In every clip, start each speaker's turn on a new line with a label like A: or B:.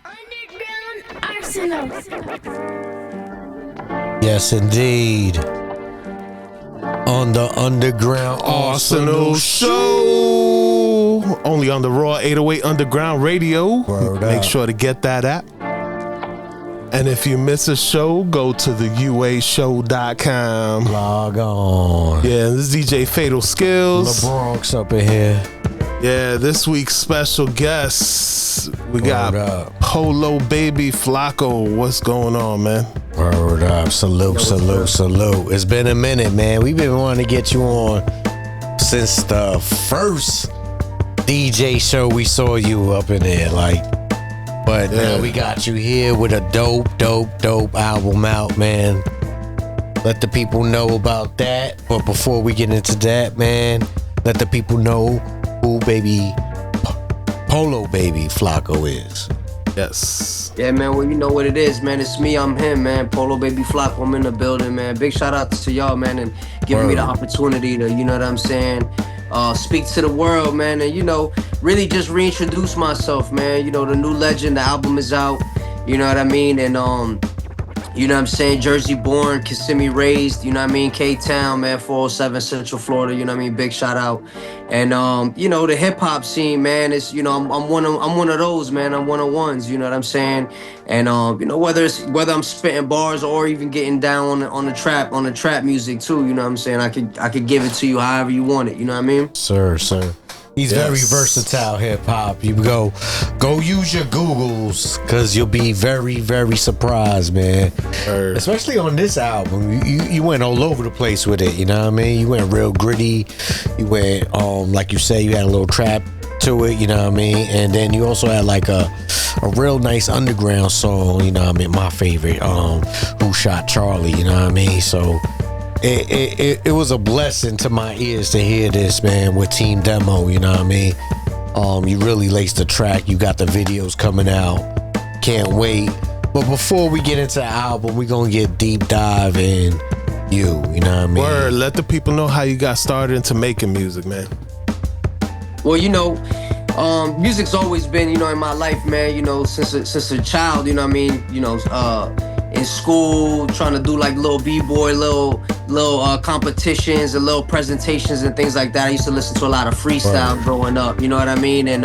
A: Underground Arsenal.
B: Yes, indeed. On the Underground Arsenal Show.
C: Only on the Raw 808 Underground Radio.
B: Word
C: Make
B: up.
C: sure to get that app. And if you miss a show, go to the uashow.com.
B: Log on.
C: Yeah, this is DJ Fatal Skills.
B: Lebronx up in here.
C: Yeah, this week's special guests, we got
B: up.
C: Polo Baby Flako. What's going on, man?
B: Word up. Salute. It's been a minute, man. We've been wanting to get you on since the first DJ show we saw you up in there, but now we got you here with a dope album out, man. Let the people know about that. But before we get into that, man, let the people know who Polo Baby Flako is.
C: Yes.
D: Yeah, man, well, you know what it is, man. It's me, I'm him, man. Polo Baby Flako, I'm in the building, man. Big shout out to y'all, man, and giving me the opportunity to, you know what I'm saying, speak to the world, man, and, you know, really just reintroduce myself, man. You know, the new legend, the album is out, you know what I mean, and, you know what I'm saying, Jersey born, Kissimmee raised, you know what I mean, K-Town, man, 407 Central Florida, you know what I mean, big shout out. And, you know, the hip hop scene, man, is, you know, I'm one of those, man, I'm one of ones, you know what I'm saying? And, you know, whether I'm spitting bars or even getting down on the trap music too, you know what I'm saying? I could give it to you however you want it, you know what I mean?
B: Sir. He's very versatile hip hop. You go use your Googles, because you'll be very, very surprised, man. Especially on this album. You went all over the place with it, you know what I mean? You went real gritty. You went, like you said, you had a little trap to it, you know what I mean? And then you also had like a real nice underground song, you know what I mean? My favorite, Who Shot Charlie, you know what I mean? So it was a blessing to my ears to hear this, man, with Team Demo, you know what I mean? You really laced the track. You got the videos coming out. Can't wait. But before we get into the album, we're going to get deep dive in you know what I mean?
C: Word, let the people know how you got started into making music, man.
D: Well, you know, music's always been, you know, in my life, man, you know, since a child, you know what I mean? You know, in school, trying to do like little b-boy, little competitions and little presentations and things like that. I used to listen to a lot of freestyle growing up, you know what I mean? And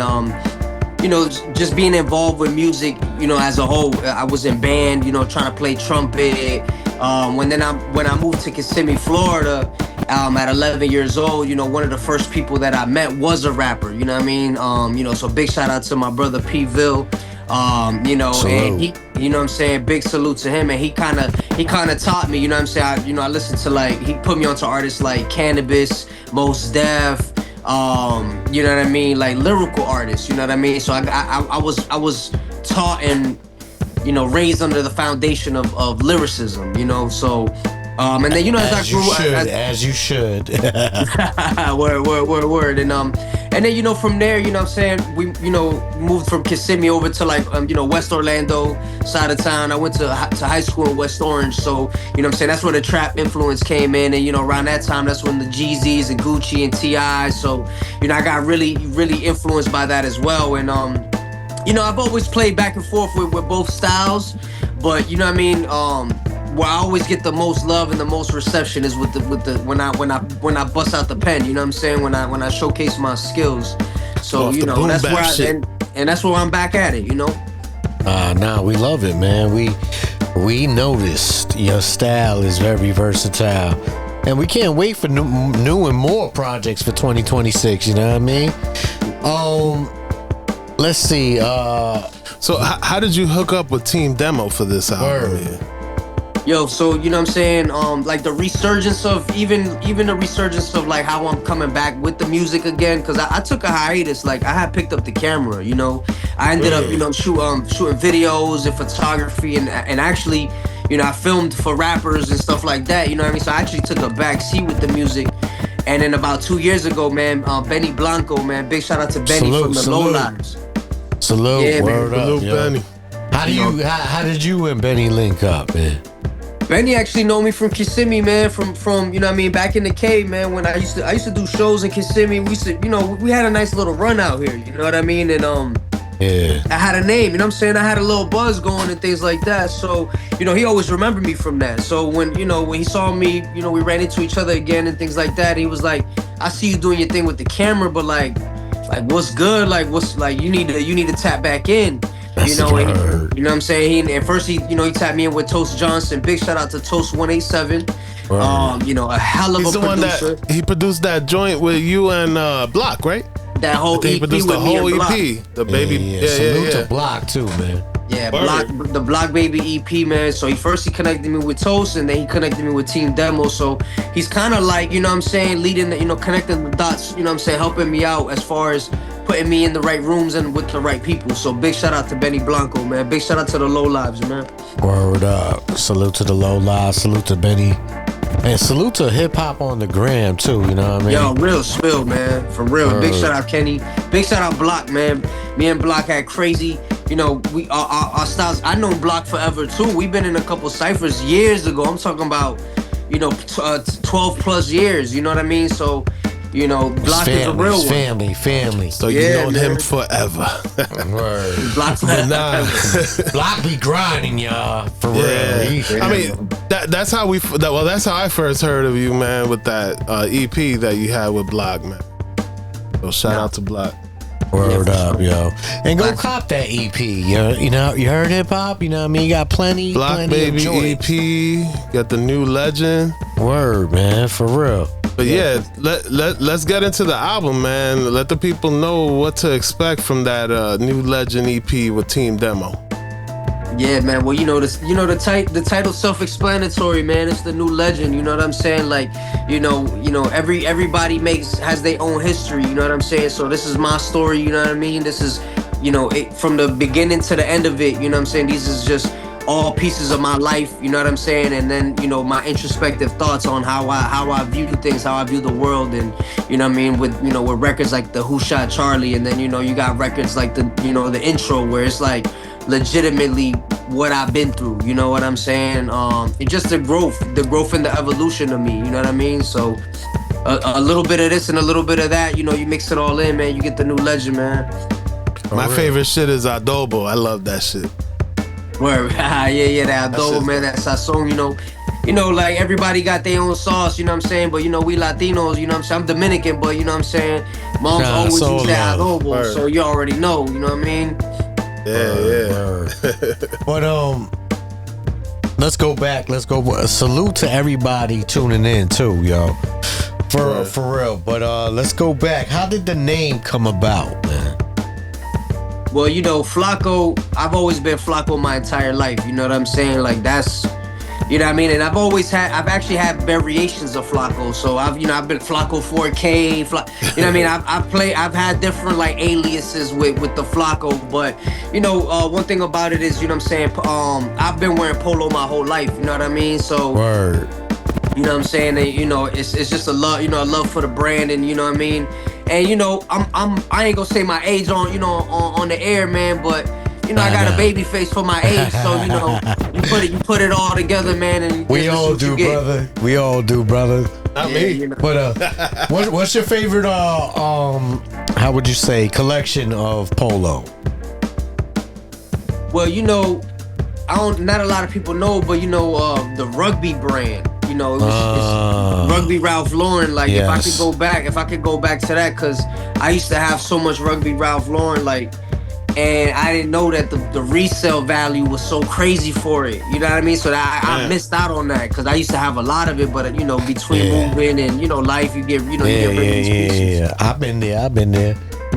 D: you know, just being involved with music, you know, as a whole. I was in band, you know, trying to play trumpet. When I moved to Kissimmee, Florida, at 11 years old, you know, one of the first people that I met was a rapper, you know what I mean? You know, so big shout out to my brother P-Ville. You know, salute. And he, you know what I'm saying, big salute to him, and he kind of taught me, you know what I'm saying, I listened to, like, he put me onto artists like Cannabis, Mos Def, you know what I mean, like lyrical artists, you know what I mean, so I was taught and, you know, raised under the foundation of lyricism, you know, so, and then, you know, as I grew up,
B: as you should.
D: word, and then, you know, from there, you know what I'm saying, we, you know, moved from Kissimmee over to, like, you know, West Orlando side of town. I went to high school in West Orange, so, you know what I'm saying, that's where the trap influence came in, and, you know, around that time, that's when the Jeezys and Gucci and T.I., so, you know, I got really, really influenced by that as well, and, you know, I've always played back and forth with both styles, but, you know what I mean, where I always get the most love and the most reception is with the when I bust out the pen, you know what I'm saying, when I showcase my skills. So, you know, that's where and that's where I'm back at it, you know.
B: Nah, we love it, man. We noticed your style is very versatile, and we can't wait for new and more projects for 2026, you know what I mean? Let's see,
C: so how did you hook up with Team Demo for this album?
D: Yo, so, you know what I'm saying, like the resurgence of, even the resurgence of, like, how I'm coming back with the music again, because I took a hiatus. Like, I had picked up the camera, you know, I ended up, you know, shooting videos and photography, and actually, you know, I filmed for rappers and stuff like that, you know what I mean, so I actually took a back seat with the music. And then about 2 years ago, man, Benny Blanco, man, big shout out to Benny from the Lowlines.
B: Salute,
D: yeah,
B: word
D: man.
B: up, Benny. How did you and Benny link up, man?
D: Benny actually know me from Kissimmee, man, from you know what I mean, back in the cave, man, when I used to do shows in Kissimmee. We used to, you know, we had a nice little run out here, you know what I mean? And
B: Yeah.
D: I had a name, you know what I'm saying? I had a little buzz going and things like that. So, you know, he always remembered me from that. So when, you know, when he saw me, you know, we ran into each other again and things like that. He was like, I see you doing your thing with the camera, but like what's good? Like what's like you need to tap back in. You know, and you know what I'm saying? At first he tapped me in with Toast Johnson. Big shout out to Toast 187. You know, a hell of
C: He's
D: a
C: the
D: producer.
C: one that he produced that joint with you and Block, right?
D: That whole EP
C: he produced
D: with
C: the
D: me
C: whole
D: and Block.
C: EP. The baby,
B: Salute to Block too, man.
D: Yeah,
C: Word.
D: the Block Baby EP, man. So he connected me with Toast, and then he connected me with Team Demo. So he's kind of like, you know what I'm saying, leading the, you know, connecting the dots, you know what I'm saying, helping me out as far as putting me in the right rooms and with the right people. So big shout out to Benny Blanco, man. Big shout out to the Low Lives, man.
B: Word up. Salute to the Low Lives. Salute to Benny. And salute to hip hop on the gram too, you know what I mean?
D: Yo, real spill, man. For real. Big shout out Kenny. Big shout out Block, man. Me and Block had crazy, you know, we our styles. I know Block forever too. We've been in a couple ciphers years ago. I'm talking about, you know, 12 plus years, you know what I mean? So, you know, Block is a real one.
B: Family.
C: So you known him forever.
B: Word.
D: Block forever.
B: Block be grinding, y'all. For real.
C: I mean, that's how that's how I first heard of you, man, with that EP that you had with Block, man. So shout out to Block.
B: Word up, yo. And go cop that EP. You know, you heard hip hop, you know what I mean? You got plenty
C: Block Baby EP, got the New Legend.
B: Word, man, for real.
C: But yeah, let's get into the album, man. Let the people know what to expect from that New Legend EP with Team Demo.
D: Yeah, man. Well, you know this. You know the title self-explanatory, man. It's the New Legend. You know what I'm saying? Like, you know, everybody has their own history. You know what I'm saying? So this is my story. You know what I mean? This is, you know, from the beginning to the end of it. You know what I'm saying? These is just all pieces of my life. You know what I'm saying? And then, you know, my introspective thoughts on how I view things, how I view the world, and you know what I mean, with records like the Who Shot Charlie, and then you got records like the intro where it's like legitimately what I've been through, you know what I'm saying? It's just the growth and the evolution of me, you know what I mean? So a little bit of this and a little bit of that, you know, you mix it all in, man, you get the New Legend, man.
C: My favorite shit is Adobo. I love that shit.
D: Word. yeah, that Adobo, man, that's our song, you know, like everybody got their own sauce, you know what I'm saying? But you know, we Latinos, you know what I'm saying? I'm Dominican, but you know what I'm saying? Mom's always used that Adobo, so you already know, you know what I mean?
C: Yeah.
B: But let's go back. Salute to everybody tuning in too, yo. For real. But let's go back. How did the name come about, man?
D: Well, you know, Flako, I've always been Flako my entire life. You know what I'm saying? Like that's, you know what I mean? And I've actually had variations of Flako. So I've been Flako 4K, you know what I mean? I've had different like aliases with the Flako. But, you know, one thing about it is, you know what I'm saying? I've been wearing polo my whole life. You know what I mean? So,
B: Word.
D: You know what I'm saying? And, you know, it's just a love, you know, a love for the brand, and you know what I mean? And you know, I ain't gonna say my age on, you know, on the air, man, but you know, I got a baby face for my age, so you know, you put it all together, man, and
B: we all do, brother. We all do, brother.
C: Not me.
D: You know.
B: But what's your favorite how would you say collection of polo?
D: Well, you know, not a lot of people know, but you know, the rugby brand. You know, it's Rugby Ralph Lauren. Like, yes. if I could go back to that, because I used to have so much Rugby Ralph Lauren, like, and I didn't know that the resale value was so crazy for it. You know what I mean? So I missed out on that, because I used to have a lot of it, but you know, between moving and you know life, you get these pieces.
B: Yeah. I've been there.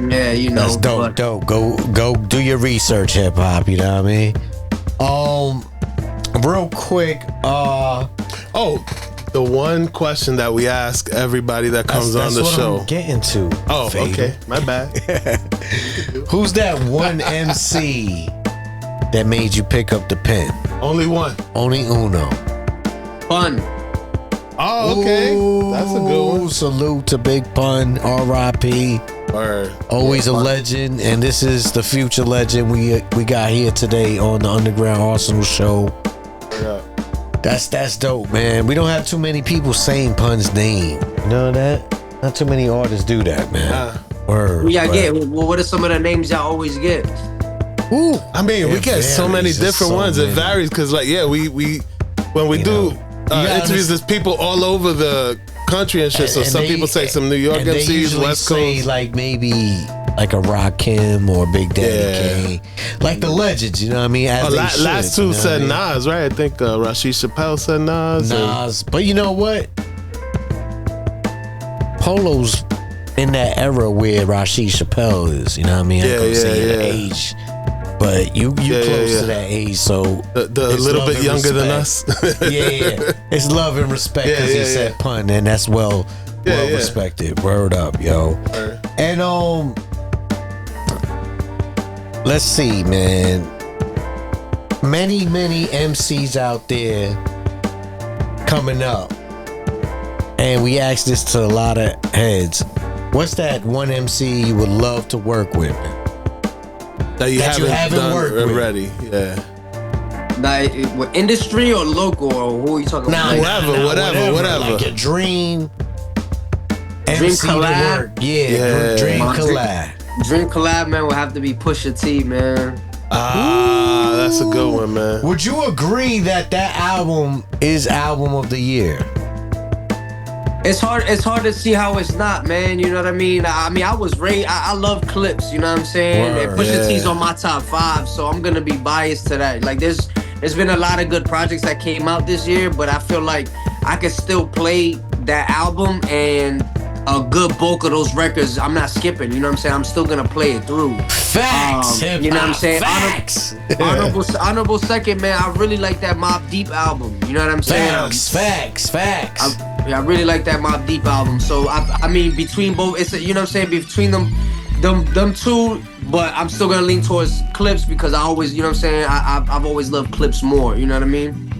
D: Yeah, you know.
B: That's dope. Go do your research, hip hop. You know what I mean? Real quick.
C: The one question that we ask everybody that comes on the show.
B: I'm getting to.
C: Oh, Fader. Okay. My bad.
B: Who's that one MC that made you pick up the pen?
C: Only one.
B: Only uno.
D: Pun.
C: Oh, okay. That's a good one.
B: Salute to Big Pun, R.I.P. Always a legend, and this is the future legend we got here today on the Underground Arsenal Show.
C: Yeah.
B: That's dope, man. We don't have too many people saying Pun's name. You know that? Not too many artists do that, man. Word.
D: Yeah, get. Well, what are some of the names y'all always get?
B: Ooh,
C: I mean, we get so many different ones. It varies because, like, yeah, we when we do interviews, there's people all over the country and shit. So some people say some New York MCs, West Coast,
B: like maybe like a Rakim or Big Daddy Kane, like the legends. You know what I mean?
C: Last two said Nas, right? I think Rashid Chappelle said Nas.
B: But you know what? Polo's in that era where Rashid Chappelle is. You know what I mean? I can say the age. But you close to that age, so
C: the little bit younger than us.
B: It's love and respect because he said pun, and that's well respected. Word up, yo. And let's see, man. Many MCs out there coming up, and we asked this to a lot of heads. What's that one MC you would love to work with, man?
C: That you haven't done worked already,
D: Like industry or local, or who are you talking about?
C: Whatever.
B: Like a dream MC
D: collab.
B: Work. Dream collab.
D: Dream collab, man, will have to be Pusha T, man.
C: That's a good one, man.
B: Would you agree that album is album of the year?
D: It's hard to see how it's not, man. You know what I mean? I was raised. I love clips. You know what I'm saying? And Pusha T's on my top 5, so I'm gonna be biased to that. Like, there's been a lot of good projects that came out this year, but I feel like I could still play that album and a good bulk of those records. I'm not skipping. You know what I'm saying? I'm still gonna play it through.
B: Facts.
D: You know what I'm saying?
B: Facts.
D: Honorable second, man. I really like that Mobb Deep album. You know what I'm saying?
B: Facts.
D: I really like that Mobb Deep album. So I mean, between both, it's you know what I'm saying, between them two, but I'm still gonna lean towards clips because I always, you know what I'm saying, I've always loved clips more. You know what I mean?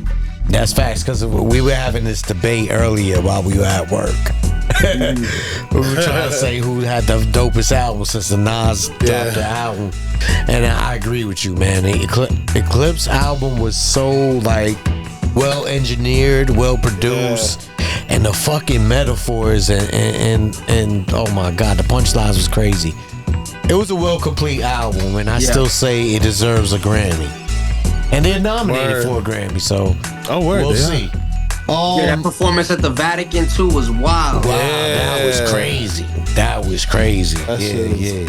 B: That's facts, because we were having this debate earlier while we were at work. We were trying to say who had the dopest album since the Nas dropped the album, and I agree with you, man. The Eclipse album was so like well engineered, well produced. And the fucking metaphors and oh my god, the punchlines was crazy. It was a well complete album, and I still say it deserves a Grammy. And they're nominated for a Grammy, so we'll see.
D: That performance at the Vatican too was wild.
B: Wow, that was crazy. Yeah.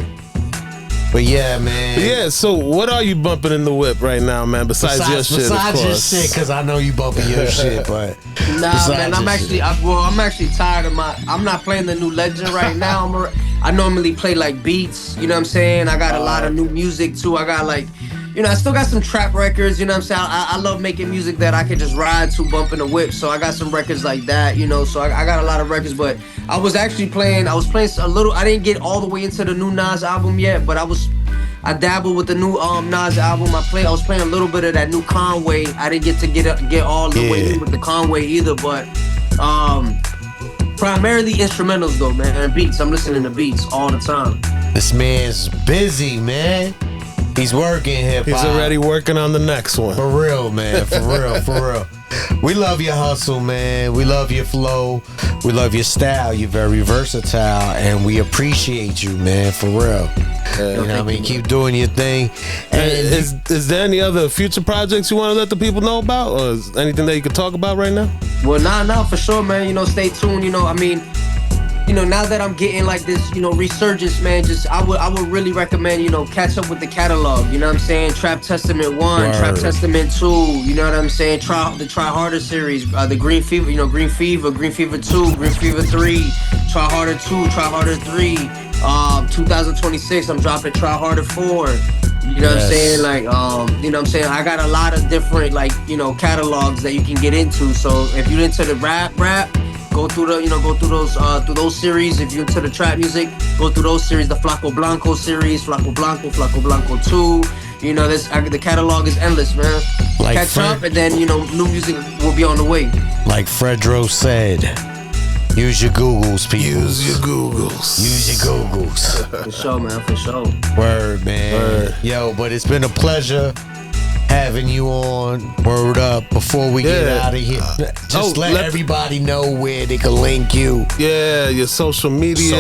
B: But yeah, man.
C: Yeah, so what are you bumping in the whip right now, man? Besides your shit,
B: besides your shit, because I know you bumping your shit, but
D: man, I'm actually tired of I'm not playing the new Legend right now. I normally play like beats, you know what I'm saying? I got a lot of new music too. I got like, you know, I still got some trap records, you know what I'm saying? I love making music that I can just ride to, bumping the whip. So I got some records like that, you know, so I got a lot of records, but I was playing a little, I didn't get all the way into the new Nas album yet, but I dabbled with the new Nas album. I was playing a little bit of that new Conway. I didn't get all the way in with the Conway either, but primarily instrumentals though, man, beats. I'm listening to beats all the time.
B: This man's busy, man. He's working hip-hop.
C: He's already working on the next one.
B: For real, man. For real. We love your hustle, man. We love your flow. We love your style. You're very versatile, and we appreciate you, man. For real. You know what I mean? Keep doing your thing.
C: And is there any other future projects you want to let the people know about, or is anything that you could talk about right now?
D: Well, nah, for sure, man. You know, stay tuned. You know, I mean, you know, now that I'm getting like this, you know, resurgence, man, I would really recommend, you know, catch up with the catalog. You know what I'm saying? Trap Testament 1, Trap Testament 2, you know what I'm saying? The Try Harder series, the Green Fever, you know, Green Fever 2, Green Fever 3, Try Harder 2, Try Harder 3. 2026, I'm dropping Try Harder 4. You know what I'm saying? Like, you know what I'm saying? I got a lot of different, like, you know, catalogs that you can get into. So if you're into the rap, go through those series. If you're into the trap music, go through those series. The Flako Blanco series, Flako Blanco 2. You know, the catalog is endless, man.
B: Like
D: catch up, and then, you know, new music will be on the way.
B: Like Fredro said, use your Googles, people.
C: Use your Googles.
D: For sure, man. For sure.
B: Word, man. Yo, but it's been a pleasure having you on. Word up. Before we get out of here, just let everybody know where they can link you.
C: Yeah, your social media.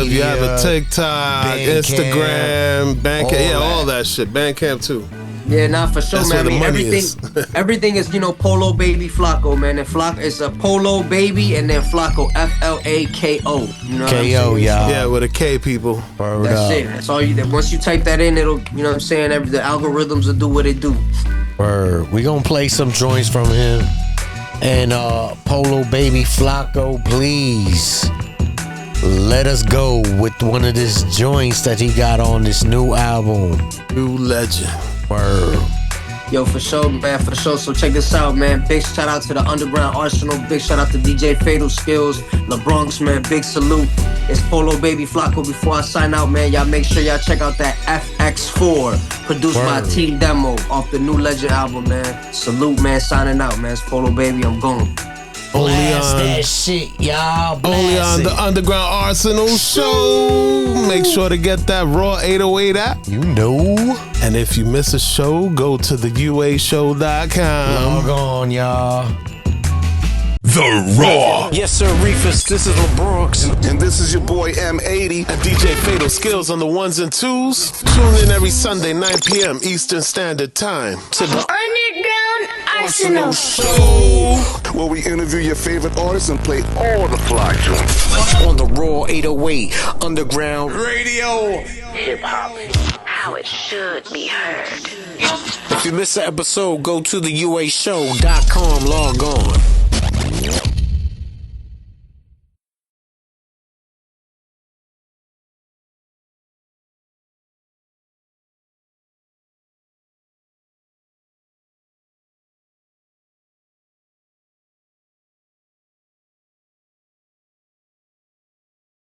C: If you have a TikTok, Bandcamp, Instagram, Bandcamp, all that shit. Bandcamp too.
D: Yeah, nah, for sure, man. I mean, everything is, Polo Baby Flako, man. And Flako is a Polo Baby, and then Flako, Flako. You know
B: K.O., y'all.
C: Yeah, with a K, people.
D: That's it. That's all you. Once you type that in, it'll, you know what I'm saying. The algorithms will do what it do.
B: Word. We gonna play some joints from him, and Polo Baby Flako, please let us go with one of his joints that he got on this new album.
C: New Legend.
B: Word.
D: Yo, for sure, man, for sure. So check this out, man. Big shout out to the Underground Arsenal. Big shout out to DJ Fatal Skills, Lebronx, man. Big salute. It's Polo Baby Flako. Before I sign out, man, y'all make sure y'all check out that FX4, produced by Team Demo off the New Legend album, man. Salute, man. Signing out, man. It's Polo Baby. I'm gone.
B: Blast that shit, y'all.
C: Only on the Underground Arsenal show. Make sure to get that Raw 808 app.
B: You know.
C: And if you miss a show, go to the uashow.com.
B: Log on, y'all.
A: The Raw.
B: Yes, sir, Reefus. This is Lebronx.
A: And this is your boy M80.
C: And DJ Fatal Skills on the ones and twos. Tune in every Sunday, 9 p.m. Eastern Standard Time to the
E: Underground Arsenal
A: Show, where we interview your favorite artists and play all the fly joints.
B: On the Raw 808 Underground Radio.
E: Hip hop, how it should be heard.
B: If you missed the episode, go to the uashow.com. Log on.